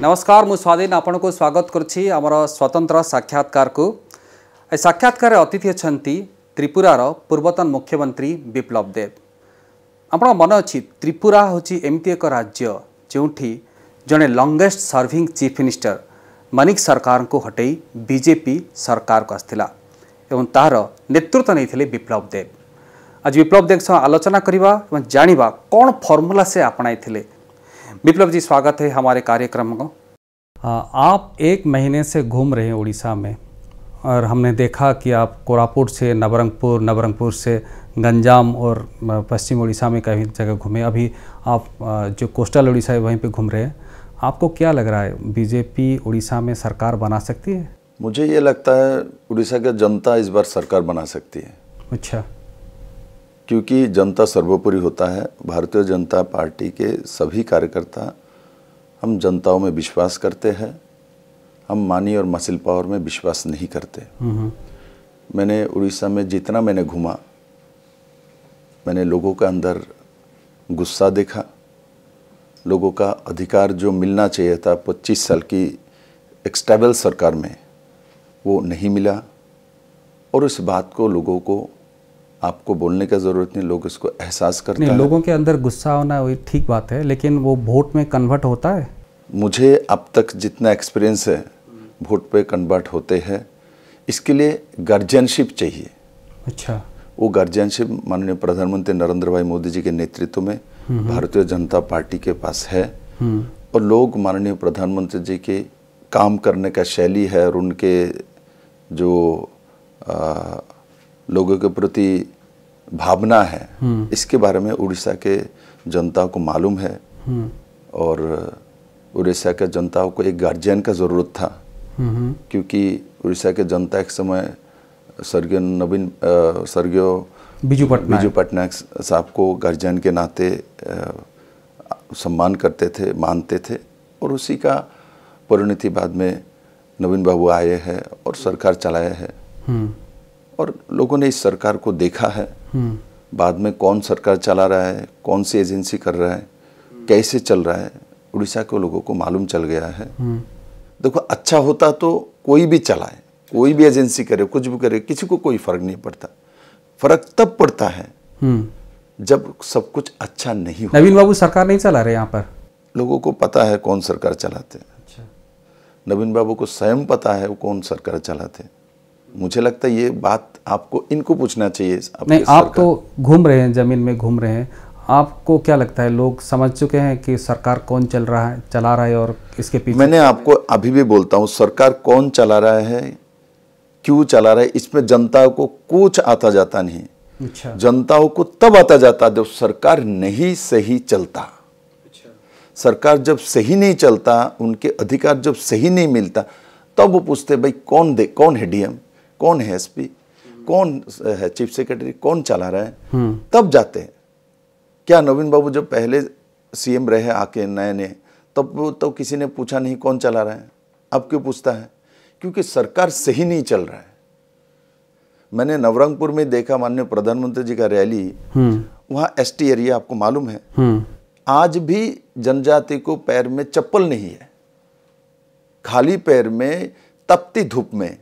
नमस्कार मु स्वाधीन आपण को स्वागत करुच्ची आमर स्वतंत्र साक्षात्कार को साक्षात्कार अतिथि अच्छा त्रिपुरार पूर्वतन मुख्यमंत्री विप्लव देव। आपण मन अच्छी त्रिपुरा हूँ एमती एक राज्य जो जड़े लंगेस्ट सर्विंग चीफ मिनिस्टर मनिक सरकार को हटई बीजेपी सरकार को आसला एवं तार नेतृत्व नहीं विप्लव देव। आज विप्लव देव सह आलोचना करवा जानिबा कौन फॉर्मूला से अपनाई थे। विप्लव जी स्वागत है हमारे कार्यक्रम को। आप एक महीने से घूम रहे हैं उड़ीसा में और हमने देखा कि आप कोरापुट से नवरंगपुर से गंजाम और पश्चिम उड़ीसा में कई जगह घूमे। अभी आप जो कोस्टल उड़ीसा है वहीं पे घूम रहे हैं। आपको क्या लग रहा है, बीजेपी उड़ीसा में सरकार बना सकती है? मुझे ये लगता है उड़ीसा की जनता इस बार सरकार बना सकती है। अच्छा, क्योंकि जनता सर्वोपरि होता है। भारतीय जनता पार्टी के सभी कार्यकर्ता हम जनताओं में विश्वास करते हैं, हम मनी और मसल पावर में विश्वास नहीं करते। मैंने उड़ीसा में जितना मैंने घूमा, मैंने लोगों के अंदर गुस्सा देखा। लोगों का अधिकार जो मिलना चाहिए था 25 साल की एक स्टेबल सरकार में, वो नहीं मिला। और इस बात को लोगों को, आपको बोलने का ज़रूरत नहीं, लोग इसको एहसास करते हैं। लोगों के अंदर गुस्सा होना वही ठीक बात है, लेकिन वो वोट में कन्वर्ट होता है? मुझे अब तक जितना एक्सपीरियंस है, वोट पे कन्वर्ट होते हैं। इसके लिए गार्जियनशिप चाहिए। अच्छा, वो गार्जियनशिप माननीय प्रधानमंत्री नरेंद्र भाई मोदी जी के नेतृत्व में भारतीय जनता पार्टी के पास है। और लोग माननीय प्रधानमंत्री जी के काम करने का शैली है और उनके जो लोगों के प्रति भावना है, इसके बारे में उड़ीसा के जनता को मालूम है। और उड़ीसा के जनता को एक गार्जियन का ज़रूरत था, क्योंकि उड़ीसा के जनता एक समय स्वर्गीय बिजू पटनायक साहब को गार्जियन के नाते सम्मान करते थे, मानते थे। और उसी का परिणति बाद में नवीन बाबू आए हैं और सरकार चलाया है। और लोगों ने इस सरकार को देखा है। बाद में कौन सरकार चला रहा है, कौन सी एजेंसी कर रहा है, कैसे चल रहा है, उड़ीसा के लोगों को मालूम चल गया है। देखो, अच्छा होता तो कोई भी चलाए, कोई भी एजेंसी करे, कुछ भी करे, किसी को कोई फर्क नहीं पड़ता। फर्क तब पड़ता है जब सब कुछ अच्छा नहीं हो। नवीन बाबू सरकार नहीं चला रहे यहाँ पर? लोगों को पता है कौन सरकार चलाते हैं। अच्छा, नवीन बाबू को स्वयं पता है वो कौन सरकार चलाते हैं। मुझे लगता है ये बात आपको इनको पूछना चाहिए। नहीं, आप तो घूम रहे हैं, जमीन में घूम रहे हैं, आपको क्या लगता है लोग समझ चुके हैं कि सरकार कौन चला रहा है और इसके पीछे? मैंने आपको अभी भी बोलता हूँ, सरकार कौन चला रहा है, क्यों चला रहा है, इसमें जनता को कुछ आता जाता नहीं। अच्छा, जनताओं को तब आता जाता जब सरकार नहीं सही चलता। अच्छा, सरकार जब सही नहीं चलता, उनके अधिकार जब सही नहीं मिलता, तब वो पूछते भाई कौन है डीएम, कौन है एसपी, कौन है चीफ सेक्रेटरी, कौन चला रहा है, तब जाते हैं। क्या नवीन बाबू जब पहले सीएम रहे आके नए तब तो किसी ने पूछा नहीं कौन चला रहा है? अब क्यों पूछता है? क्योंकि सरकार सही नहीं चल रहा है। मैंने नवरंगपुर में देखा माननीय प्रधानमंत्री जी का रैली, वहाँ एसटी एरिया आपको मालूम है, आज भी जनजाति को पैर में चप्पल नहीं है। खाली पैर में तपती धूप में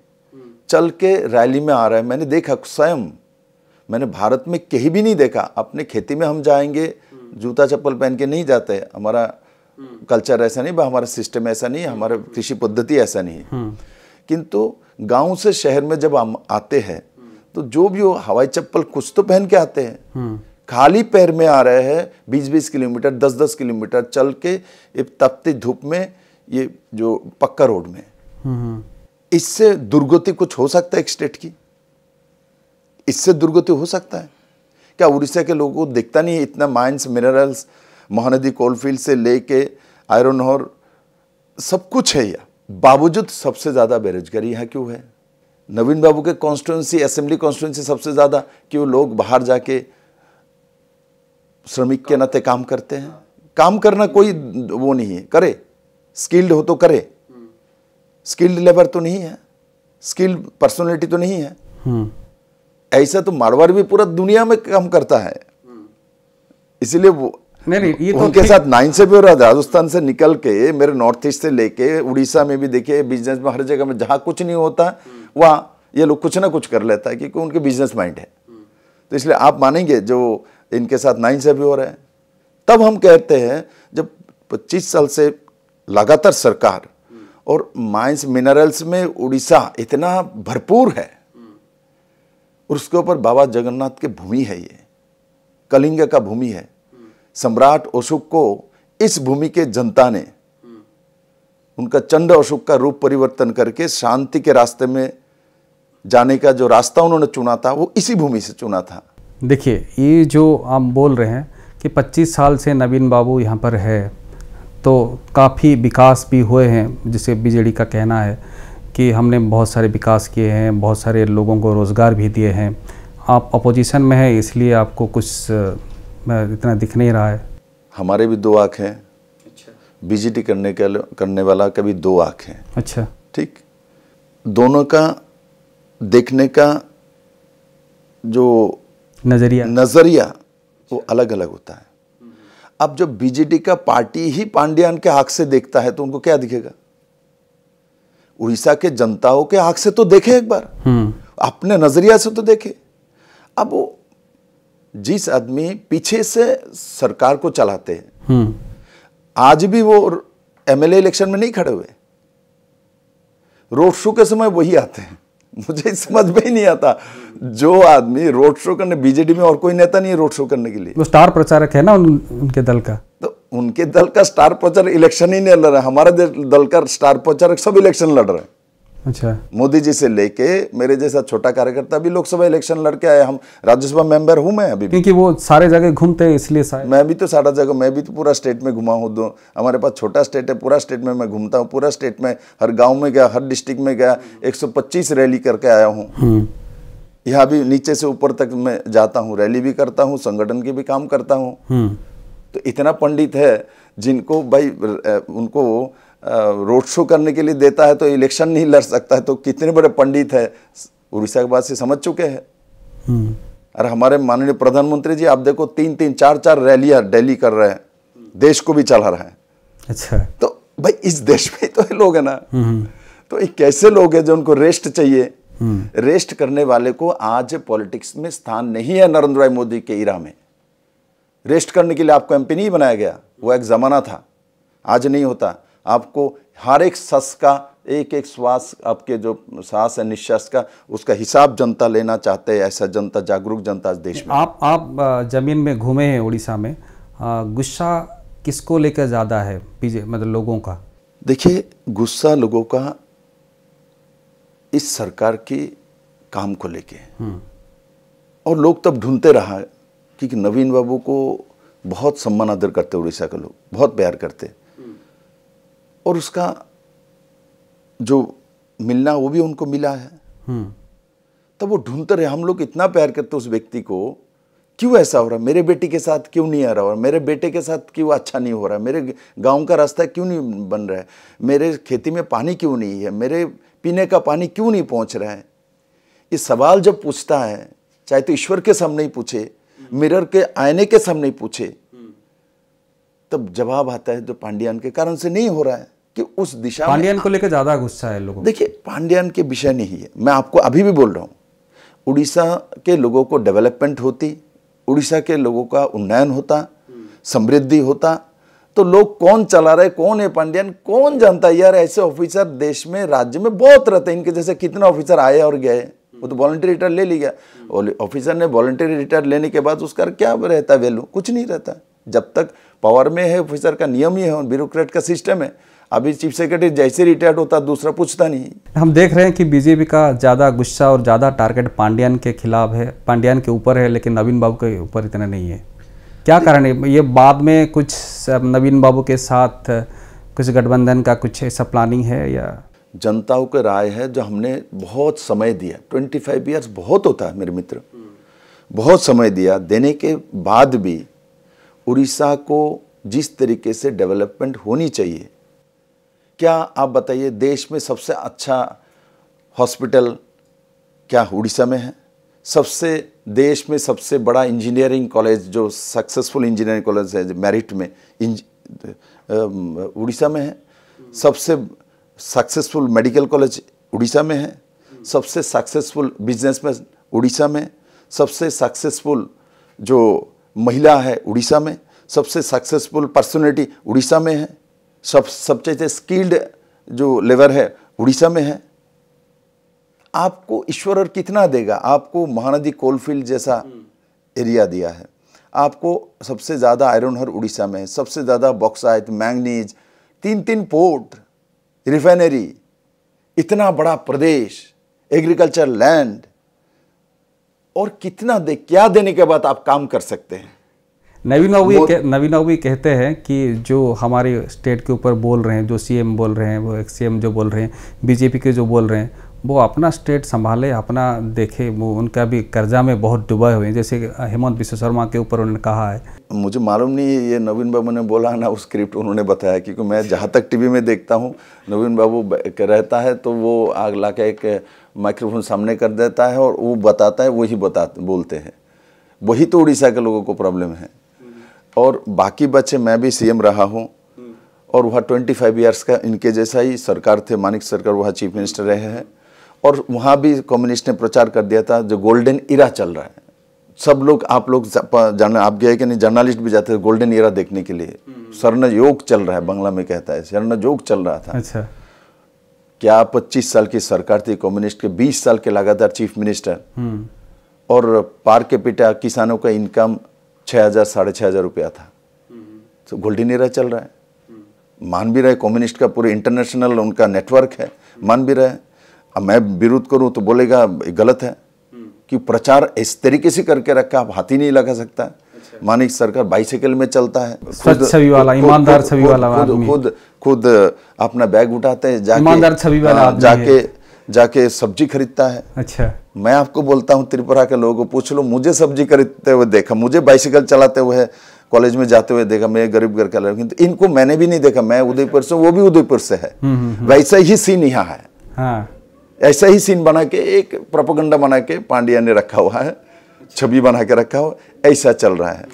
चल के रैली में आ रहा है। मैंने देखा स्वयं, मैंने भारत में कहीं भी नहीं देखा। अपने खेती में हम जाएंगे जूता चप्पल पहन के नहीं जाते, हमारा कल्चर ऐसा नहीं, हमारा सिस्टम ऐसा नहीं, हमारा कृषि पद्धति ऐसा नहीं है। किंतु गांव से शहर में जब हम आते हैं तो जो भी हो हवाई चप्पल कुछ तो पहन के आते हैं। खाली पैर में आ रहे हैं 20-20 किलोमीटर 10-10 किलोमीटर चल के तपती धूप में, ये जो पक्का रोड में। इससे दुर्गति कुछ हो सकता है एक स्टेट की? इससे दुर्गति हो सकता है क्या? उड़ीसा के लोगों को दिखता नहीं है इतना माइंस, मिनरल्स, महानदी कोलफील्ड से लेके आयरन और सब कुछ है यहाँ, बावजूद सबसे ज़्यादा बेरोजगारी यहाँ क्यों है? नवीन बाबू के कॉन्स्टिट्यूंसी, असेंबली कॉन्स्टिट्यूंसी सबसे ज़्यादा क्यों लोग बाहर जाके श्रमिक के नाते काम करते हैं? काम करना कोई वो नहीं है, करे, स्किल्ड हो तो करे, स्किल्ड लेबर तो नहीं है, स्किल्ड पर्सनालिटी तो नहीं है। ऐसा तो मारवाड़ भी पूरा दुनिया में काम करता है। इसीलिए वो नहीं ये तो उनके साथ नाइंसाफी हो रहा था। राजस्थान से निकल के मेरे नॉर्थ ईस्ट से लेके उड़ीसा में भी देखिए, बिजनेस में हर जगह में जहाँ कुछ नहीं होता वहाँ ये लोग कुछ ना कुछ कर लेता है, क्योंकि उनके बिजनेस माइंड है। तो इसलिए आप मानेंगे जो इनके साथ नाइंसाफी हो रहा है। तब हम कहते हैं जब 25 साल से लगातार सरकार और माइंस मिनरल्स में उड़ीसा इतना भरपूर है, और उसके ऊपर बाबा जगन्नाथ की भूमि है, ये कलिंग का भूमि है। सम्राट अशोक को इस भूमि के जनता ने उनका चंड अशोक का रूप परिवर्तन करके शांति के रास्ते में जाने का जो रास्ता उन्होंने चुना था, वो इसी भूमि से चुना था। देखिए, ये जो आप बोल रहे हैं कि 25 साल से नवीन बाबू यहाँ पर है, तो काफ़ी विकास भी हुए हैं, जिसे बीजेडी का कहना है कि हमने बहुत सारे विकास किए हैं, बहुत सारे लोगों को रोज़गार भी दिए हैं। आप अपोजिशन में हैं, इसलिए आपको कुछ इतना दिख नहीं रहा है। हमारे भी 2 आँख हैं। अच्छा। बीजेडी करने वाला का भी 2 आँख हैं। अच्छा, ठीक। दोनों का देखने का जो नजरिया वो अलग अलग होता है। अब जब बीजेडी का पार्टी ही पांड्यान के आंख से देखता है तो उनको क्या दिखेगा? उड़ीसा के जनताओं के आंख से तो देखे एक बार, अपने नजरिया से तो देखे। अब वो जिस आदमी पीछे से सरकार को चलाते हैं, आज भी वो एमएलए इलेक्शन में नहीं खड़े हुए, रोड शो के समय वही आते हैं। मुझे समझ में ही नहीं आता, जो आदमी रोड शो करने, बीजेडी में और कोई नेता नहीं है रोड शो करने के लिए। वो स्टार प्रचारक है ना उनके दल का। तो उनके दल का स्टार प्रचारक इलेक्शन ही नहीं लड़ रहा है। हमारे दल का स्टार प्रचारक सब इलेक्शन लड़ रहे हैं। अच्छा। मोदी जी से लेके मेरे जैसा छोटा कार्यकर्ता भी लोकसभा इलेक्शन लड़के आए। हम राज्यसभा मेंबर हूं मैं अभी भी। क्योंकि वो सारे जगह घूमते हैं, इसलिए शायद। मैं भी तो सारा जगह, मैं भी तो पूरा स्टेट में घुमा हूँ। दो हमारे पास छोटा स्टेट है, पूरा स्टेट में मैं घूमता हूँ। पूरा स्टेट में हर गाँव में गया, हर डिस्ट्रिक्ट में गया, 125 रैली करके आया हूँ। यहाँ भी नीचे से ऊपर तक मैं जाता हूँ, रैली भी करता हूँ, संगठन के भी काम करता हूँ। तो इतना पंडित है जिनको भाई उनको रोड शो करने के लिए देता है तो इलेक्शन नहीं लड़ सकता है, तो कितने बड़े पंडित है उड़ीसा के वासी समझ चुके हैं। और हमारे माननीय प्रधानमंत्री जी आप देखो 3-3, 4-4 रैलियां दिल्ली कर रहे हैं, देश को भी चला रहा है। अच्छा। तो भाई इस देश में तो ये लोग है ना, तो ये कैसे लोग हैं जो उनको रेस्ट चाहिए? रेस्ट करने वाले को आज पॉलिटिक्स में स्थान नहीं है। नरेंद्र भाई मोदी के इरा में रेस्ट करने के लिए आपको एमपी नहीं बनाया गया, वो एक जमाना था, आज नहीं होता। आपको हर एक सांस का, एक एक श्वास, आपके जो सांस है निश्वास का, उसका हिसाब जनता लेना चाहते हैं। ऐसा जनता, जागरूक जनता इस देश में। आप जमीन में घूमे हैं उड़ीसा में, गुस्सा किसको लेकर ज़्यादा है मतलब लोगों का? देखिए, गुस्सा लोगों का इस सरकार के काम को लेके, और लोग तब ढूंढते रहा कि नवीन बाबू को बहुत सम्मान आदर करते, उड़ीसा के लोग बहुत प्यार करते, और उसका जो मिलना वो भी उनको मिला है। तब वो ढूंढते रहे, हम लोग इतना प्यार करते उस व्यक्ति को, क्यों ऐसा हो रहा, मेरे बेटी के साथ क्यों नहीं आ रहा, और मेरे बेटे के साथ क्यों अच्छा नहीं हो रहा, मेरे गांव का रास्ता क्यों नहीं बन रहा है, मेरे खेती में पानी क्यों नहीं है, मेरे पीने का पानी क्यों नहीं पहुंच रहा है। ये सवाल जब पूछता है, चाहे तो ईश्वर के सामने ही पूछे, मिरर के आईने के सामने ही पूछे, तब जवाब आता है जो पांड्यान के कारण से नहीं हो रहा है कि उस दिशा में। पांड्यान को लेकर ज्यादा गुस्सा है लोगों। देखिए, पांड्यान के विषय नहीं है, मैं आपको अभी भी बोल रहा हूँ, उड़ीसा के लोगों को डेवलपमेंट होती, उड़ीसा के लोगों का उन्नयन होता, समृद्धि होता, तो लोग कौन चला रहे, कौन है पांड्यान, कौन जानता है यार। ऐसे ऑफिसर देश में, राज्य में बहुत रहते हैं। इनके जैसे कितने ऑफिसर आए और गए, वो तो वॉलंटरी रिटायर ले लिया। ऑफिसर ने वॉलंटरी रिटायर लेने के बाद उसका क्या रहता है वैल्यू? कुछ नहीं रहता। जब तक पावर में है ऑफिसर का नियम ही है, ब्यूरोक्रेट का सिस्टम है। अभी चीफ सेक्रेटरी जैसे रिटायर्ड होता दूसरा पूछता नहीं। हम देख रहे हैं कि बीजेपी का ज़्यादा गुस्सा और ज़्यादा टारगेट पांड्यान के खिलाफ है, पांड्यान के ऊपर है, लेकिन नवीन बाबू के ऊपर इतना नहीं है। क्या कारण है? ये बाद में कुछ नवीन बाबू के साथ कुछ गठबंधन का कुछ ऐसा प्लानिंग है या? जनताओं की राय है, जो हमने बहुत समय दिया, 25 ईयर्स बहुत होता है मेरे मित्र, बहुत समय दिया, देने के बाद भी उड़ीसा को जिस तरीके से डेवलपमेंट होनी चाहिए, क्या आप बताइए, देश में सबसे अच्छा हॉस्पिटल क्या उड़ीसा में है? सबसे देश में सबसे बड़ा इंजीनियरिंग कॉलेज जो सक्सेसफुल इंजीनियरिंग कॉलेज है मेरिट में उड़ीसा में है। सबसे सक्सेसफुल मेडिकल कॉलेज उड़ीसा में है। सबसे सक्सेसफुल बिजनेसमैन उड़ीसा में। सबसे सक्सेसफुल जो महिला है उड़ीसा में। सबसे सक्सेसफुल पर्सनालिटी उड़ीसा में है। सबसे स्किल्ड जो लेबर है उड़ीसा में है। आपको ईश्वर और कितना देगा? आपको महानदी कोलफील्ड जैसा एरिया दिया है। आपको सबसे ज़्यादा आयरन हर उड़ीसा में है। सबसे ज़्यादा बॉक्साइट, मैंगनीज, 3 पोर्ट, रिफाइनरी, इतना बड़ा प्रदेश, एग्रीकल्चर लैंड, और कितना क्या देने के बाद आप काम कर सकते हैं? नवीन बाबू भी कहते हैं कि जो हमारे स्टेट के ऊपर बोल रहे हैं, जो सीएम बोल रहे हैं, वो एक्स सीएम जो बोल रहे हैं, बीजेपी के जो बोल रहे हैं, वो अपना स्टेट संभाले, अपना देखे। वो उनका भी कर्जा में बहुत डूबे हुए हैं, जैसे हेमंत बिश्व शर्मा के ऊपर उन्होंने कहा है। मुझे मालूम नहीं ये नवीन बाबू ने बोला ना, उस स्क्रिप्ट उन्होंने बताया, क्योंकि मैं जहाँ तक टीवी में देखता हूँ नवीन बाबू रहता है तो वो आग ला के एक माइक्रोफोन सामने कर देता है और वो बताता है, वही बोलते हैं। वही तो उड़ीसा के लोगों को प्रॉब्लम है। और बाकी बच्चे, मैं भी सीएम रहा हूँ और वहाँ 25 ईयर्स का इनके जैसा ही सरकार थे, मानिक सरकार, वहाँ चीफ मिनिस्टर रहे हैं। और वहाँ भी कम्युनिस्ट ने प्रचार कर दिया था जो गोल्डन इरा चल रहा है। सब लोग, आप लोग आप गए कि नहीं, जर्नलिस्ट भी जाते थे गोल्डन इरा देखने के लिए। स्वर्ण योग चल रहा है, बांग्ला में कहता है, स्वर्ण योग चल रहा था। अच्छा, क्या 25 साल की सरकार थी कम्युनिस्ट के, 20 साल के लगातार चीफ मिनिस्टर, और पार कैपिटा किसानों का इनकम 6,000 साढ़े 6,000 रुपया था। तो गोल्डन इरा चल रहा है, मान भी रहे। कम्युनिस्ट का पूरे इंटरनेशनल उनका नेटवर्क है, मान भी रहे। अब मैं विरोध करूं तो बोलेगा गलत है, कि प्रचार इस तरीके से करके रखा, आप हाथ ही नहीं लगा सकता। मानिक सरकार बाइसाइकिल में चलता है, छवि वाला, ईमानदार छवि वाला आदमी, खुद अपना बैग उठाते हैं, ईमानदार छवि वाला आदमी जाके सब्जी खरीदता है। अच्छा, मैं आपको बोलता हूँ, त्रिपुरा के लोगों को पूछ लो, मुझे सब्जी खरीदते हुए देखा, मुझे बाइसाइकिल चलाते हुए कॉलेज में जाते हुए देखा। मैं गरीब घर का लड़का, तो इनको मैंने भी नहीं देखा। मैं उदयपुर से, वो भी उदयपुर से है। वैसा ही सीन यहाँ है। हाँ, ऐसा ही सीन बना के, एक प्रोपेगेंडा बना के पांड्या ने रखा हुआ है, छवि बना के रखा हुआ, ऐसा चल रहा है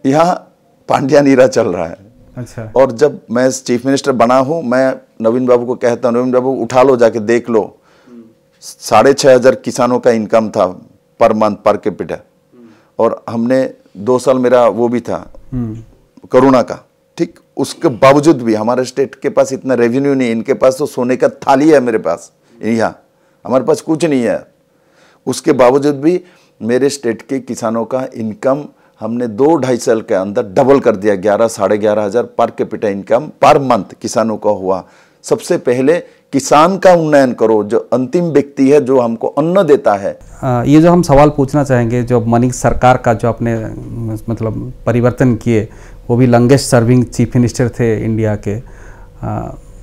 यहाँ। पांड्या नीरा चल रहा है। अच्छा। और जब मैं चीफ मिनिस्टर बना हूँ, मैं नवीन बाबू को कहता हूँ, नवीन बाबू उठा लो, जाके देख लो, 6,500 किसानों का इनकम था पर मंथ, पर कैपिटा। और हमने 2 साल मेरा वो भी था कोरोना का, ठीक, उसके बावजूद भी हमारे स्टेट के पास इतना रेवेन्यू नहीं। इनके पास तो सोने का थाली है, मेरे पास यहाँ हमारे पास कुछ नहीं है। उसके बावजूद भी मेरे स्टेट के किसानों का इनकम हमने 2-2.5 साल के अंदर डबल कर दिया। 11 साढ़े 11,000 per capita income per month किसानों का हुआ। सबसे पहले किसान का उन्नयन करो, जो अंतिम व्यक्ति है, जो हमको अन्न देता है। ये जो हम सवाल पूछना चाहेंगे, जो मानिक सरकार का जो आपने मतलब परिवर्तन किए, वो भी लॉन्गेस्ट सर्विंग चीफ मिनिस्टर थे इंडिया के।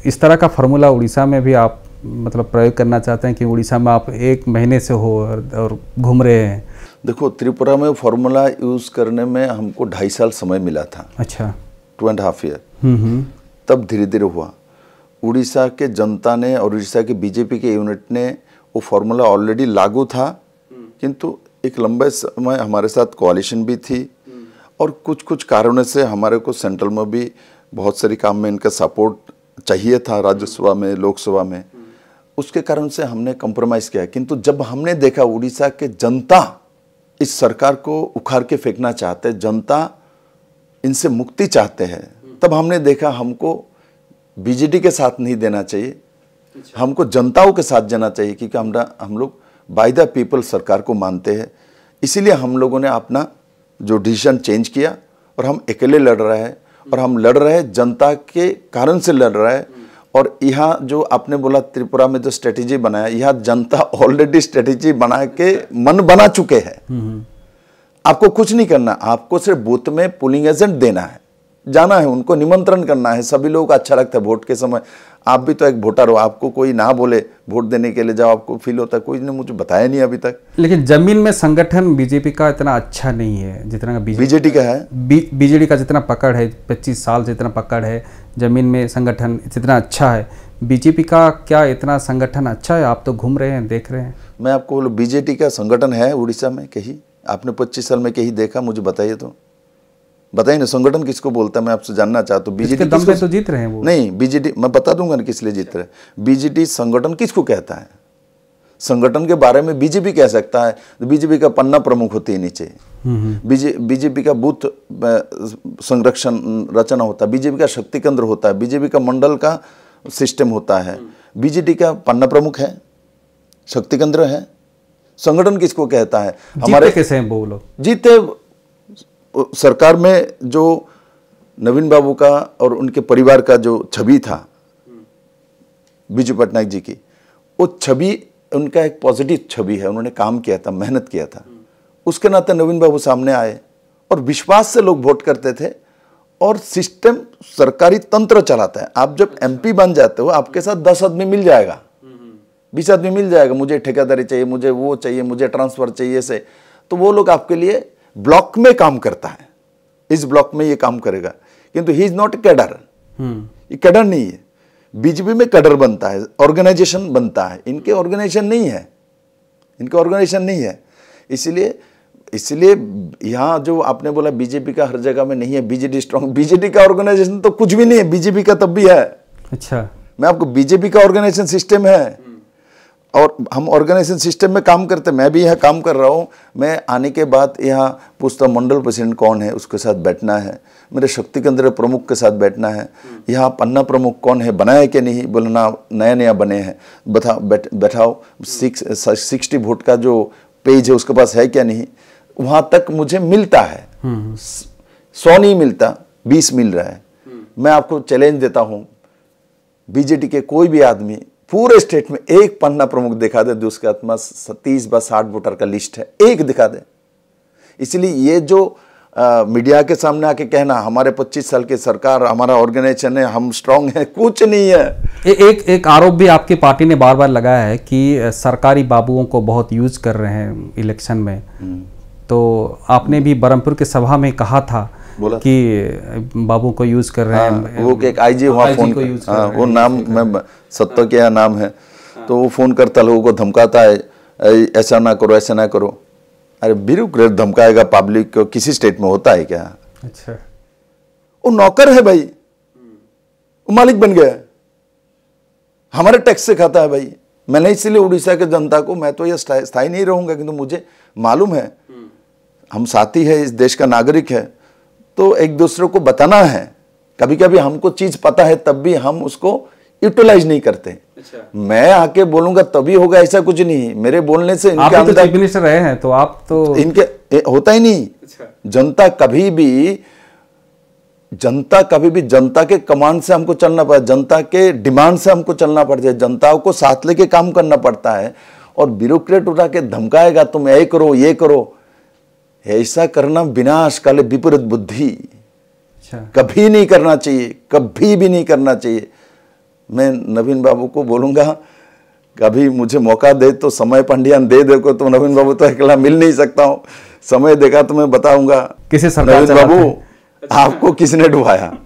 इस तरह का फार्मूला उड़ीसा में भी आप मतलब प्रयोग करना चाहते हैं कि उड़ीसा में आप 1 महीने से हो और घूम रहे हैं? देखो, त्रिपुरा में फार्मूला यूज़ करने में हमको 2.5 साल समय मिला था। अच्छा, 2.5 ईयर। तब धीरे धीरे हुआ। उड़ीसा के जनता ने और उड़ीसा के बीजेपी के यूनिट ने वो फार्मूला ऑलरेडी लागू था, किंतु एक लंबे समय हमारे साथ कोalition भी थी, और कुछ कारणों से हमारे को सेंट्रल में भी बहुत सारे काम में इनका सपोर्ट चाहिए था, राज्यसभा में, लोकसभा में। उसके कारण से हमने कॉम्प्रोमाइज़ किया। किंतु जब हमने देखा उड़ीसा के जनता इस सरकार को उखाड़ के फेंकना चाहते हैं, जनता इनसे मुक्ति चाहते हैं, तब हमने देखा हमको बीजेडी के साथ नहीं देना चाहिए, हमको जनताओं के साथ जाना चाहिए, क्योंकि हम लोग बाय द पीपल सरकार को मानते हैं। इसीलिए हम लोगों ने अपना जो डिसीजन चेंज किया, और हम अकेले लड़ रहे हैं, और हम लड़ रहे हैं जनता के कारण से लड़ रहे हैं। और यहाँ जो आपने बोला त्रिपुरा में जो स्ट्रेटेजी बनाया, यहाँ जनता ऑलरेडी स्ट्रेटेजी बना के मन बना चुके हैं। आपको कुछ नहीं करना, आपको सिर्फ बूथ में पोलिंग एजेंट देना है। जाना है, उनको निमंत्रण करना है। सभी लोगों को अच्छा लगता है वोट के समय। आप भी तो एक वोटर हो, आपको कोई ना बोले वोट देने के लिए जाओ, आपको फील होता है। कोई ने मुझे बताया नहीं अभी तक। लेकिन जमीन में संगठन बीजेपी का इतना अच्छा नहीं है जितना बीजेडी का है। बीजेडी का जितना पकड़ है, 25 साल से इतना पकड़ है जमीन में, संगठन जितना अच्छा है, बीजेपी का क्या इतना संगठन अच्छा है? आप तो घूम रहे हैं, देख रहे हैं। मैं आपको बोलूँ, बीजेडी का संगठन है उड़ीसा में कहीं? आपने 25 साल में कहीं देखा? मुझे बताइए तो, बताइए ना, संगठन किसको बोलता है? मैं आपसे जानना चाहता हूँ। बीजेडी दम पे तो जीत रहे हैं वो। नहीं, बीजेडी मैं बता दूंगा ना किस लिए जीत रहे हैं। बीजेडी संगठन किसको कहता है? संगठन के बारे में बीजेपी कह सकता है। बीजेपी का पन्ना प्रमुख होती है नीचे, बीजेपी का बूथ संरक्षण रचना होता है, बीजेपी का शक्ति केंद्र होता है, बीजेपी का मंडल का सिस्टम होता है। बीजेडी का पन्ना प्रमुख है, शक्ति केंद्र है। संगठन किसको कहता है? हमारे कैसे हैं वो लोग? जीते सरकार में जो नवीन बाबू का और उनके परिवार का जो छवि था बिजू पटनायक जी की, वो छवि उनका एक पॉजिटिव छवि है। उन्होंने काम किया था, मेहनत किया था, उसके नाते नवीन बाबू सामने आए और विश्वास से लोग वोट करते थे। और सिस्टम सरकारी तंत्र चलाता है। आप जब एमपी बन जाते हो, आपके साथ 10 आदमी मिल जाएगा, 20 आदमी मिल जाएगा। मुझे ठेकेदारी चाहिए, मुझे वो चाहिए, मुझे ट्रांसफर चाहिए से, तो वो लोग आपके लिए ब्लॉक में काम करता है, इस ब्लॉक में ये काम करेगा। किंतु he is not a cadre, ये कैडर नहीं है। बीजेपी में कैडर बनता है, ऑर्गेनाइजेशन बनता है। इनके ऑर्गेनाइजेशन नहीं है, इनके ऑर्गेनाइजेशन नहीं है। इसलिए यहाँ जो आपने बोला बीजेपी का हर जगह में नहीं है, बीजेडी स्ट्रांग, बीजेडी का ऑर्गेनाइजेशन तो कुछ भी नहीं है, बीजेपी का तब भी है। अच्छा, मैं आपको, बीजेपी का ऑर्गेनाइजेशन सिस्टम है और हम ऑर्गेनाइजेशन सिस्टम में काम करते हैं। मैं भी यहाँ काम कर रहा हूँ। मैं आने के बाद यहाँ पूछता हूँ मंडल प्रेसिडेंट कौन है, उसके साथ बैठना है। मेरे शक्ति केंद्र प्रमुख के साथ बैठना है। यहाँ पन्ना प्रमुख कौन है, बनाया कि नहीं, बोलना नया नया बने हैं, बैठाओ। 60 वोट का जो पेज है उसके पास है क्या नहीं, वहाँ तक मुझे मिलता है। 100 नहीं मिलता, 20 मिल रहा है। मैं आपको चैलेंज देता हूँ, बीजेडी के कोई भी आदमी पूरे स्टेट में एक पन्ना प्रमुख दिखा दे, उसके आत्मा 30 व 60 वोटर का लिस्ट है, एक दिखा दे। इसलिए ये जो मीडिया के सामने आके कहना हमारे 25 साल की सरकार, हमारा ऑर्गेनाइजेशन है, हम स्ट्रांग है, कुछ नहीं है। एक आरोप भी आपकी पार्टी ने बार बार लगाया है कि सरकारी बाबुओं को बहुत यूज कर रहे हैं इलेक्शन में। तो आपने भी बरहमपुर के सभा में कहा था कि बाबू को यूज कर रहे हैं। वो एक आईजी वहाँ फोन, वो नाम मैं सत्ता क्या नाम है, तो वो फोन करता, लोगों को धमकाता है, ऐसा ना करो, ऐसा ना करो। अरे ब्यूरोक्रेट धमकाएगा पब्लिक को, किसी स्टेट में होता है क्या? अच्छा, वो नौकर है भाई, वो मालिक बन गया, हमारे टैक्स से खाता है भाई। मैंने इसलिए उड़ीसा के जनता को, मैं तो ये स्थायी नहीं रहूंगा, किंतु मुझे मालूम है हम साथी है, इस देश का नागरिक है, तो एक दूसरे को बताना है। कभी कभी हमको चीज पता है तब भी हम उसको यूटिलाइज नहीं करते। अच्छा। मैं आके बोलूंगा तभी होगा, ऐसा कुछ नहीं। मेरे बोलने से इनके आप तो चीफ मिनिस्टर रहे हैं, तो आप तो इनके होता ही नहीं। अच्छा। जनता कभी भी जनता के कमांड से हमको चलना पड़ता है, जनता के डिमांड से हमको चलना पड़ता है, जनता को साथ लेके काम करना पड़ता है। और ब्यूरोक्रेट उठा के धमकाएगा, तुम ये करो, ये करो, ऐसा करना विनाश काले विपरीत बुद्धि। अच्छा। कभी नहीं करना चाहिए, कभी भी नहीं करना चाहिए। मैं नवीन बाबू को बोलूंगा, कभी मुझे मौका दे तो समय पंडियान दे को, तो नवीन बाबू तो अकेला मिल नहीं सकता हूँ, समय देखा तो मैं बताऊंगा किसे सरकार नवीन बाबू आपको किसने डुबाया।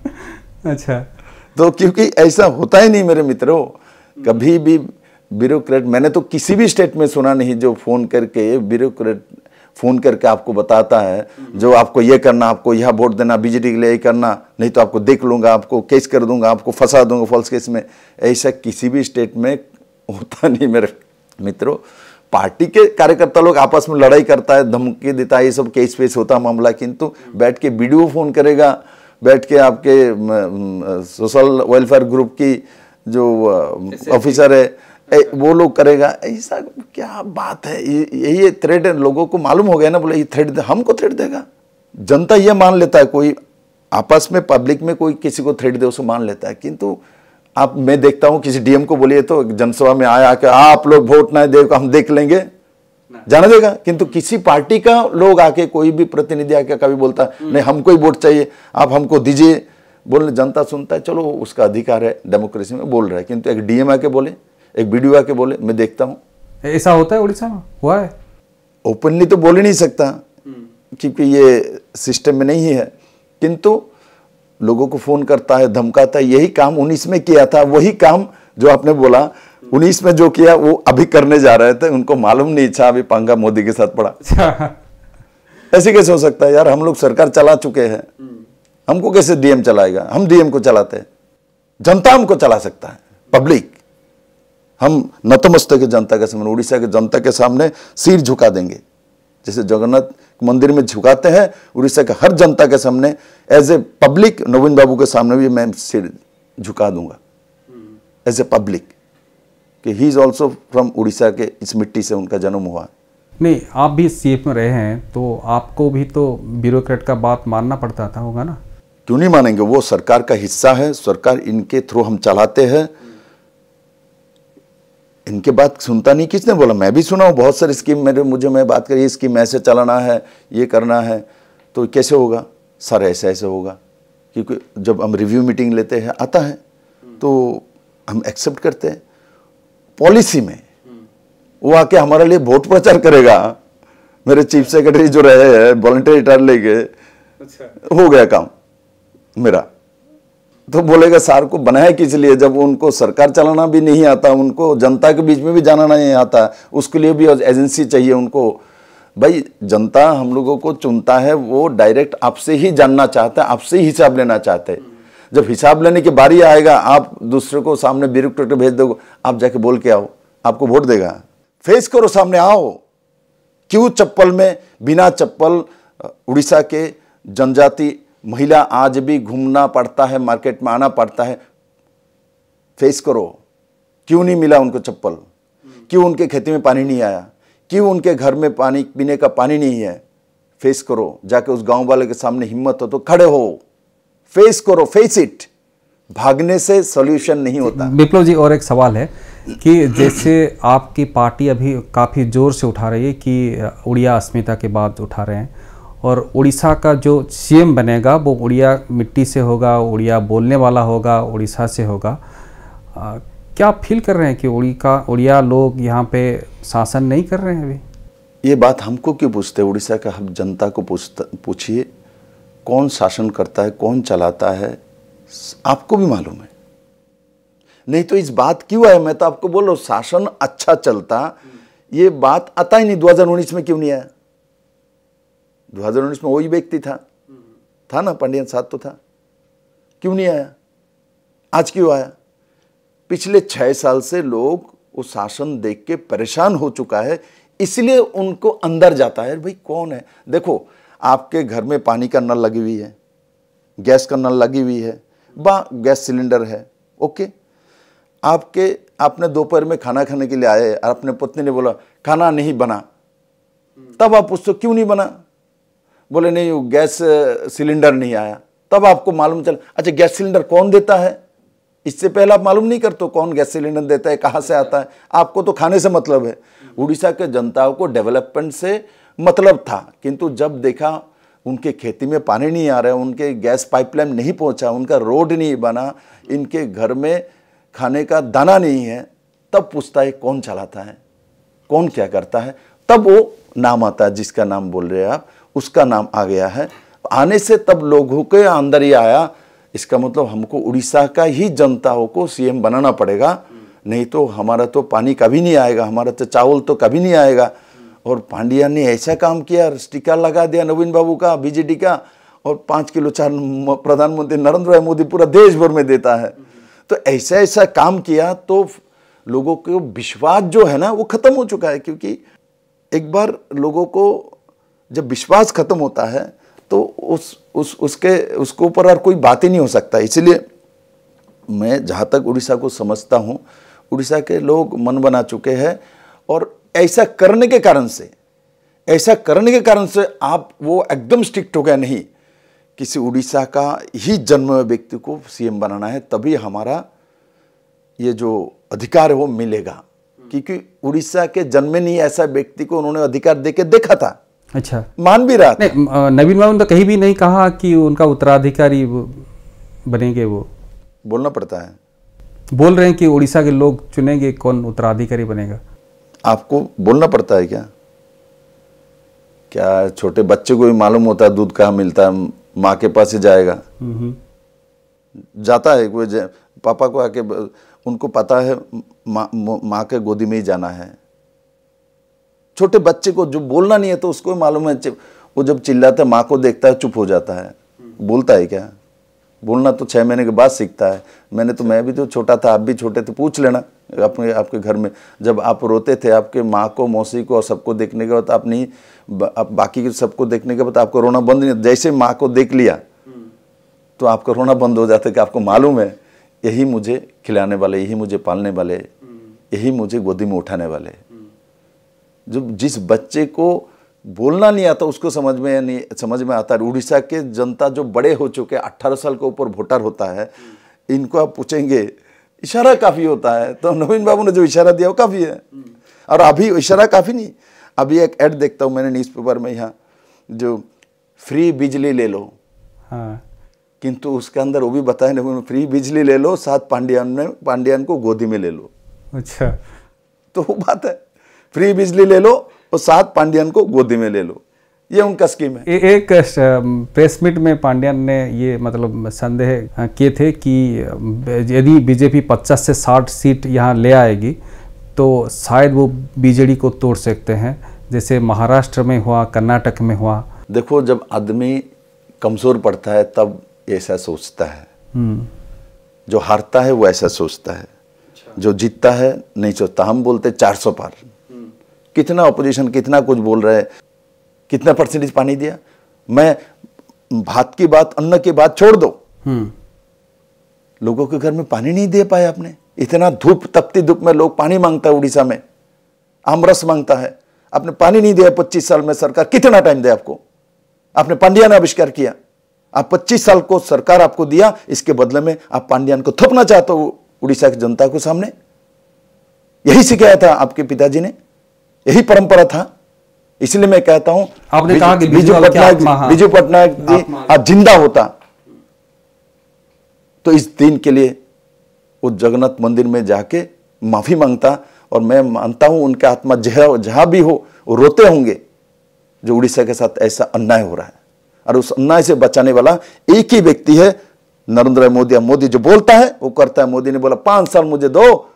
अच्छा, तो क्योंकि ऐसा होता ही नहीं मेरे मित्रों, कभी भी ब्यूरोक्रेट, मैंने तो किसी भी स्टेट में सुना नहीं जो फोन करके ब्यूरोक्रेट फोन करके आपको बताता है जो आपको ये करना, आपको यह वोट देना, बीजेडी के लिए ये करना, नहीं तो आपको देख लूंगा, आपको केस कर दूंगा, आपको फंसा दूंगा फॉल्स केस में। ऐसा किसी भी स्टेट में होता नहीं मेरे मित्रों। पार्टी के कार्यकर्ता लोग आपस में लड़ाई करता है, धमकी देता है, ये सब केस पेस होता मामला, किंतु बैठ के वीडियो फोन करेगा, बैठ के आपके सोशल वेलफेयर ग्रुप की जो ऑफिसर है वो लोग करेगा। ऐसा क्या बात है? ये थ्रेड लोगों को मालूम हो गया ना, बोले ये थ्रेड हमको थ्रेड देगा। जनता ये मान लेता है, कोई आपस में पब्लिक में कोई किसी को थ्रेड दे उसको मान लेता है। किंतु आप, मैं देखता हूँ किसी डीएम को बोलिए तो जनसभा में आया कि आप लोग वोट ना दे, हम देख लेंगे, जाने देगा। किंतु किसी पार्टी का लोग आके, कोई भी प्रतिनिधि आके कभी बोलता नहीं हमको ही वोट चाहिए, आप हमको दीजिए, बोलने जनता सुनता है, चलो उसका अधिकार है, डेमोक्रेसी में बोल रहा है। किंतु एक डीएम आके बोले, एक बीडीओ आके बोले, मैं देखता हूँ। ऐसा होता है उड़ीसा में, हुआ है? ओपनली तो बोल ही नहीं सकता क्योंकि ये सिस्टम में नहीं है, किंतु लोगों को फोन करता है, धमकाता है। यही काम 19 में किया था, वही काम जो आपने बोला 19 में जो किया वो अभी करने जा रहे थे। उनको मालूम नहीं था, अभी पंगा मोदी के साथ पड़ा। ऐसे कैसे हो सकता है यार? हम लोग सरकार चला चुके हैं, हमको कैसे डीएम चलाएगा? हम डीएम को चलाते हैं, जनता हमको चला सकता है, पब्लिक। हम नतमस्तक के जनता के सामने, उड़ीसा के जनता के सामने सिर झुका देंगे, जैसे जगन्नाथ मंदिर में झुकाते हैं। उड़ीसा के हर जनता के सामने एज ए पब्लिक, नवीन बाबू के सामने भी मैं सिर झुका दूंगा एज ए पब्लिक, कि he is also from Orissa के, इस मिट्टी से उनका जन्म हुआ। नहीं, आप भी सीएम में रहे हैं तो आपको भी तो ब्यूरोक्रेट का बात मानना पड़ता था, होगा ना? क्यों नहीं मानेंगे? वो सरकार का हिस्सा है, सरकार इनके थ्रू हम चलाते हैं। इनके बात सुनता नहीं, किसने बोला? मैं भी सुना हूँ बहुत सारी स्कीम मैं बात करिए, स्कीम ऐसे चलाना है, ये करना है, तो कैसे होगा सर? ऐसे ऐसे होगा। क्योंकि जब हम रिव्यू मीटिंग लेते हैं, आता है तो हम एक्सेप्ट करते हैं। पॉलिसी में वो आके हमारे लिए वोट प्रचार करेगा। मेरे चीफ सेक्रेटरी जो रहे हैं, वॉलंटियर रिटायर लेके, हो गया काम मेरा, तो बोलेगा सर को बनाया किस लिए? जब उनको सरकार चलाना भी नहीं आता, उनको जनता के बीच में भी जाना नहीं आता, उसके लिए भी एजेंसी चाहिए उनको। भाई जनता हम लोगों को चुनता है, वो डायरेक्ट आपसे ही जानना चाहता है, आपसे ही हिसाब लेना चाहते हैं। जब हिसाब लेने की बारी आएगा, आप दूसरे को सामने ब्यूरोक्रेट भेज दोगे, आप जाके बोल के आओ, आपको वोट देगा? फेस करो, सामने आओ। क्यों चप्पल में, बिना चप्पल उड़ीसा के जनजाति महिला आज भी घूमना पड़ता है, मार्केट में आना पड़ता है? फेस करो। क्यों नहीं मिला उनको चप्पल? क्यों उनके खेती में पानी नहीं आया? क्यों उनके घर में पानी पीने का पानी नहीं है? फेस करो। जाके उस गांव वाले के सामने हिम्मत हो तो खड़े हो, फेस करो, फेस इट। भागने से सॉल्यूशन नहीं होता। विप्लव जी, और एक सवाल है कि जैसे आपकी पार्टी अभी काफ़ी जोर से उठा रही है कि उड़िया अस्मिता के बाद उठा रहे हैं, और उड़ीसा का जो सीएम बनेगा वो उड़िया मिट्टी से होगा, उड़िया बोलने वाला होगा, उड़ीसा से होगा। क्या फील कर रहे हैं कि उड़िया लोग यहाँ पे शासन नहीं कर रहे हैं अभी? ये बात हमको क्यों पूछते हैं? उड़ीसा का हम जनता को पूछिए, कौन शासन करता है, कौन चलाता है, आपको भी मालूम है। नहीं तो इस बात क्यों है? मैं तो आपको बोल रहा हूँ, शासन अच्छा चलता, ये बात आता ही नहीं। 2019 में क्यों नहीं आया? 2019 में वही व्यक्ति था ना, पंडियन साथ तो था, क्यों नहीं आया? आज क्यों आया? पिछले 6 साल से लोग वो शासन देख के परेशान हो चुका है, इसलिए उनको अंदर जाता है भाई कौन है। देखो, आपके घर में पानी का नल लगी हुई है, गैस का नल लगी हुई है, गैस सिलेंडर है, ओके। आपने दोपहर में खाना खाने के लिए आए और अपने पत्नी ने बोला खाना नहीं बना, तब आप पूछते क्यों नहीं बना? बोले नहीं वो गैस सिलेंडर नहीं आया। तब आपको मालूम चला, अच्छा गैस सिलेंडर कौन देता है? इससे पहले आप मालूम नहीं करते कौन गैस सिलेंडर देता है, कहाँ से आता है। आपको तो खाने से मतलब है। उड़ीसा के जनता को डेवलपमेंट से मतलब था, किंतु जब देखा उनके खेती में पानी नहीं आ रहा है, उनके गैस पाइपलाइन नहीं पहुंचा, उनका रोड नहीं बना, इनके घर में खाने का दाना नहीं है, तब पूछता है कौन चलाता है, कौन क्या करता है। तब वो नाम आता है जिसका नाम बोल रहे हैं आप, उसका नाम आ गया है। आने से तब लोगों के अंदर ही आया। इसका मतलब हमको उड़ीसा का ही जनताओं को सीएम बनाना पड़ेगा, नहीं तो हमारा तो पानी कभी नहीं आएगा, हमारा तो चावल तो कभी नहीं आएगा। और पांड्या ने ऐसा काम किया, स्टिकर लगा दिया नवीन बाबू का, बीजेडी का, और 5 किलो चावल प्रधानमंत्री नरेंद्र भाई मोदी पूरा देश भर में देता है। तो ऐसा ऐसा काम किया तो लोगों को विश्वास जो है ना वो खत्म हो चुका है। क्योंकि एक बार लोगों को जब विश्वास खत्म होता है तो उसके ऊपर और कोई बात ही नहीं हो सकता। इसलिए मैं जहाँ तक उड़ीसा को समझता हूँ, उड़ीसा के लोग मन बना चुके हैं। और ऐसा करने के कारण से आप वो एकदम स्ट्रिक्ट हो गया, नहीं किसी उड़ीसा का ही जन्म व्यक्ति को सीएम बनाना है, तभी हमारा ये जो अधिकार है वो मिलेगा। क्योंकि उड़ीसा के जन्मे नहीं ऐसा व्यक्ति को उन्होंने अधिकार देके देखा था। अच्छा, मान भी रहा था। नवीन बाबू ने तो कहीं भी नहीं कहा कि उनका उत्तराधिकारी बनेंगे। वो बोलना पड़ता है, बोल रहे हैं कि उड़ीसा के लोग चुनेंगे कौन उत्तराधिकारी बनेगा। आपको बोलना पड़ता है क्या? क्या छोटे बच्चे को भी मालूम होता है दूध कहाँ मिलता है? माँ के पास ही जाएगा, जाता है कोई पापा को आके, उनको पता है माँ के गोदी में ही जाना है। छोटे बच्चे को जो बोलना नहीं है तो उसको मालूम है, वो जब चिल्लाता है माँ को देखता है चुप हो जाता है, बोलता है क्या? बोलना तो 6 महीने के बाद सीखता है। मैं भी तो छोटा था, आप भी छोटे थे, पूछ लेना आपके घर में जब आप रोते थे, आपके माँ को, मौसी को और सबको देखने के बाद आप नहीं, आप बाकी के सबको देखने के बाद आपको रोना बंद नहीं, जैसे माँ को देख लिया तो आपका रोना बंद हो जाता है कि आपको मालूम है यही मुझे खिलाने वाले, यही मुझे पालने वाले, यही मुझे गोदी में उठाने वाले। जो जिस बच्चे को बोलना नहीं आता उसको समझ में आता है। उड़ीसा के जनता जो बड़े हो चुके, 18 साल के ऊपर वोटर होता है, इनको आप पूछेंगे इशारा काफी होता है, तो नवीन बाबू ने जो इशारा दिया वो काफी है। और अभी इशारा काफी नहीं, अभी एक ऐड देखता हूँ मैंने न्यूज़पेपर में, यहाँ जो फ्री बिजली ले लो, हाँ, किंतु उसके अंदर वो भी बताया ना, फ्री बिजली ले लो, साथ पांड्यान को गोदी में ले लो। अच्छा, तो वो बात है, फ्री बिजली ले लो और साथ पांड्यान को गोदी में ले लो, ये उनका स्कीम है। एक प्रेस मीट में पांड्यान ने ये मतलब संदेह किए थे कि यदि बीजेपी 50 से 60 सीट यहाँ ले आएगी तो शायद वो बीजेडी को तोड़ सकते हैं, जैसे महाराष्ट्र में हुआ, कर्नाटक में हुआ। देखो, जब आदमी कमजोर पड़ता है तब ऐसा सोचता है, जो हारता है वो ऐसा सोचता है, जो जीतता है नहीं सोचता। हम बोलते 400 पार, कितना ऑपोजिशन कितना कुछ बोल रहा है, कितना परसेंटेज पानी दिया। मैं भात की बात, अन्न की बात छोड़ दो, लोगों के घर में पानी नहीं दे पाए आपने। इतना धूप, तपती धूप में लोग पानी मांगता है, उड़ीसा में आमरस मांगता है, आपने पानी नहीं दिया 25 साल में। सरकार कितना टाइम दे आपको? आपने पांड्यान आविष्कार किया, आप 25 साल को सरकार आपको दिया, इसके बदले में आप पांड्यान को थोपना चाहते हो उड़ीसा की जनता को सामने। यही सिखाया था आपके पिताजी ने, यही परंपरा था। इसलिए मैं कहता हूं, आपने कहा कि बिजू पटनायक जी आज जिंदा होता तो इस दिन के लिए वो जगन्नाथ मंदिर में जाके माफी मांगता, और मैं मानता हूं उनके आत्मा जहां भी हो वो रोते होंगे जो उड़ीसा के साथ ऐसा अन्याय हो रहा है। और उस अन्याय से बचाने वाला एक ही व्यक्ति है, नरेंद्र मोदी। मोदी जो बोलता है वो करता है। मोदी ने बोला 5 साल मुझे दो,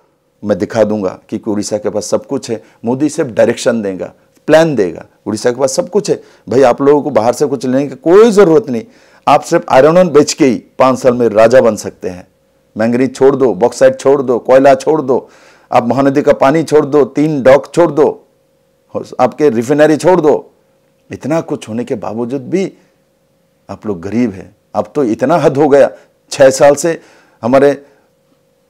मैं दिखा दूंगा, क्योंकि उड़ीसा के पास सब कुछ है। मोदी सिर्फ डायरेक्शन देगा, प्लान देगा। उड़ीसा के पास सब कुछ है भाई, आप लोगों को बाहर से कुछ लेने की कोई जरूरत नहीं। आप सिर्फ आयरन ओर बेच के ही 5 साल में राजा बन सकते हैं। मैंगनीज छोड़ दो, बॉक्साइट छोड़ दो, कोयला छोड़ दो, आप महानदी का पानी छोड़ दो, 3 डॉक छोड़ दो, आपके रिफाइनरी छोड़ दो। इतना कुछ होने के बावजूद भी आप लोग गरीब हैं। अब तो इतना हद हो गया, 6 साल से हमारे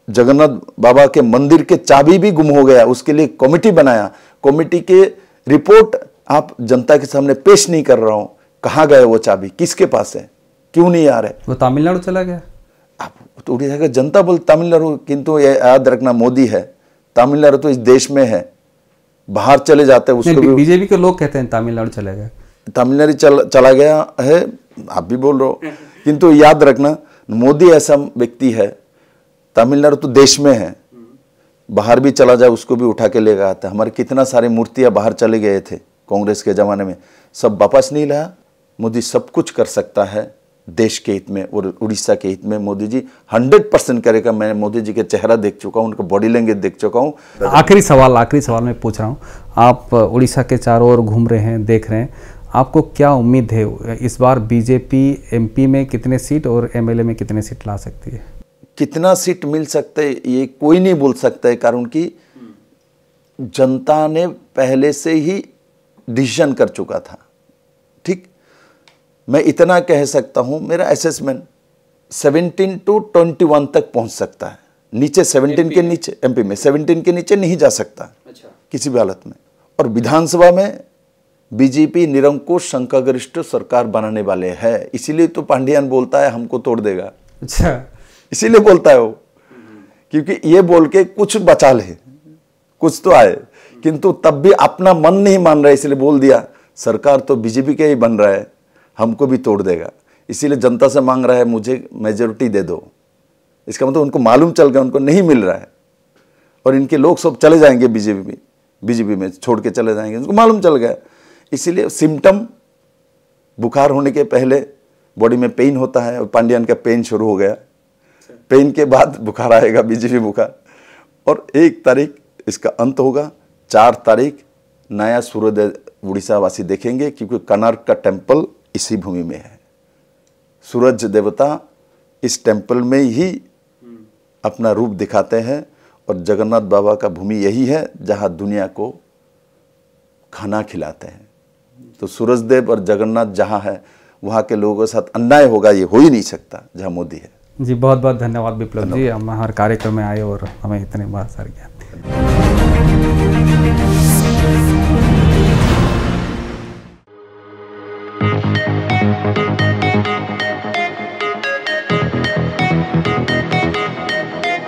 जगन्नाथ बाबा के मंदिर के चाबी भी गुम हो गया। उसके लिए कमेटी बनाया, कमेटी के रिपोर्ट आप जनता के सामने पेश नहीं कर रहा हूं। कहां गए वो चाबी, किसके पास है, क्यों नहीं आ रहे? वो तमिलनाडु चला गया। आप तो उड़ीसा का जनता बोल तमिलनाडु, किंतु ये याद रखना मोदी है, तमिलनाडु तो इस देश में है, बाहर चले जाते हैं उसको भी। बीजेपी के लोग कहते हैं तमिलनाडु चला गया, तमिलनाडु चला गया है, आप भी बोल रहे हो। किंतु याद रखना मोदी ऐसा व्यक्ति है, तमिलनाडु तो देश में है, बाहर भी चला जाए उसको भी उठा के ले गया था। हमारे कितना सारे मूर्तियां बाहर चले गए थे कांग्रेस के जमाने में, सब वापस नहीं लाया। मोदी सब कुछ कर सकता है देश के हित में और उड़ीसा के हित में। मोदी जी 100% करेगा। मैं मोदी जी के चेहरा देख चुका हूँ, उनका बॉडी लैंग्वेज देख चुका हूँ। आखिरी सवाल मैं पूछ रहा हूँ, आप उड़ीसा के चारों ओर घूम रहे हैं, देख रहे हैं, आपको क्या उम्मीद है इस बार बीजेपी एमपी में कितने सीट और एमएलए में कितने सीट ला सकती है? कितना सीट मिल सकता है ये कोई नहीं बोल सकता है, कारण कि जनता ने पहले से ही डिसीजन कर चुका था। ठीक, मैं इतना कह सकता हूं, मेरा असेसमेंट 17 to 21 तक पहुंच सकता है। नीचे 17 के नीचे, एमपी में 17 के नीचे नहीं जा सकता किसी भी हालत में। और विधानसभा में बीजेपी निरंकुश संख्यागरिष्ठ सरकार बनाने वाले हैं। इसीलिए तो पांड्यान बोलता है हमको तोड़ देगा। अच्छा, इसीलिए बोलता है वो, क्योंकि ये बोल के कुछ बचा ले, कुछ तो आए, किंतु तब भी अपना मन नहीं मान रहा, इसलिए बोल दिया सरकार तो बीजेपी का ही बन रहा है, हमको भी तोड़ देगा, इसीलिए जनता से मांग रहा है मुझे मेजोरिटी दे दो। इसका मतलब उनको मालूम चल गया उनको नहीं मिल रहा है, और इनके लोग सब चले जाएंगे बीजेपी में छोड़ के चले जाएंगे, उनको मालूम चल गया। इसीलिए सिम्टम, बुखार होने के पहले बॉडी में पेन होता है, और पांडियन का पेन शुरू हो गया, पेन के बाद बुखार आएगा, बीजेपी बुखार, और 1 तारीख इसका अंत होगा। 4 तारीख नया सूर्योदय उड़ीसा वासी देखेंगे, क्योंकि कोणार्क का टेम्पल इसी भूमि में है। सूरज देवता इस टेम्पल में ही अपना रूप दिखाते हैं, और जगन्नाथ बाबा का भूमि यही है जहां दुनिया को खाना खिलाते हैं। तो सूरजदेव और जगन्नाथ जहां है वहां के लोगों के साथ अन्याय होगा, ये हो ही नहीं सकता जहां मोदी है। जी बहुत बहुत धन्यवाद विप्लव जी, हम हमारे कार्यक्रम में आए और हमें इतने बहुत सारे ज्ञान दिए।